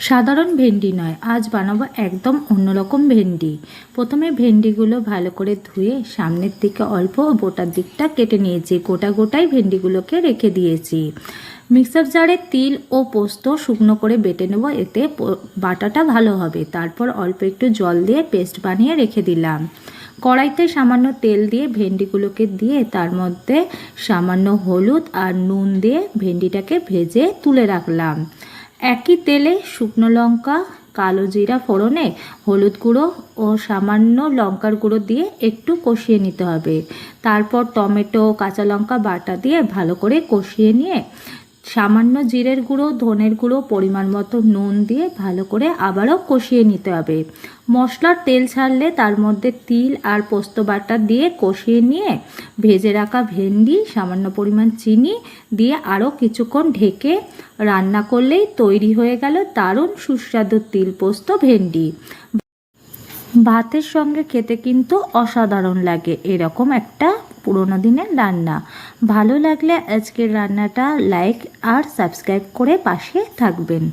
সাধারণ ভেন্ডি নয়, আজ বানাবো একদম অন্যরকম ভেন্ডি। প্রথমে ভেন্ডিগুলো ভালো করে ধুয়ে সামনের দিকে অল্প ও বোটার দিকটা কেটে নিয়েছি। গোটা গোটাই ভেন্ডিগুলোকে রেখে দিয়েছি। মিক্সার জারে তিল ও পোস্ত শুকনো করে বেটে নেব, এতে বাটাটা ভালো হবে। তারপর অল্প একটু জল দিয়ে পেস্ট বানিয়ে রেখে দিলাম। কড়াইতে সামান্য তেল দিয়ে ভেন্ডিগুলোকে দিয়ে তার মধ্যে সামান্য হলুদ আর নুন দিয়ে ভেন্ডিটাকে ভেজে তুলে রাখলাম। একই তেলে শুকনো লঙ্কা, কালো জিরা ফোড়নে হলুদ গুঁড়ো ও সামান্য লঙ্কার গুঁড়ো দিয়ে একটু কষিয়ে নিতে হবে। তারপর টমেটো, কাঁচা লঙ্কা বাটা দিয়ে ভালো করে কষিয়ে নিয়ে সামান্য জিরের গুঁড়ো, ধনের গুঁড়ো, পরিমাণ মতো নুন দিয়ে ভালো করে আবারও কষিয়ে নিতে হবে। মশলার তেল ছাড়লে তার মধ্যে তিল আর পোস্ত বাটা দিয়ে কষিয়ে নিয়ে ভেজে রাখা ভেন্ডি, সামান্য পরিমাণ চিনি দিয়ে আরও কিছুক্ষণ ঢেকে রান্না করলেই তৈরি হয়ে গেল দারুণ সুস্বাদু তিল পোস্ত ভেন্ডি। ভাতের সঙ্গে খেতে কিন্তু অসাধারণ লাগে এরকম একটা পুরোনো দিনের রান্না। ভালো লাগলে আজকের রান্নাটা লাইক আর সাবস্ক্রাইব করে পাশে থাকবেন।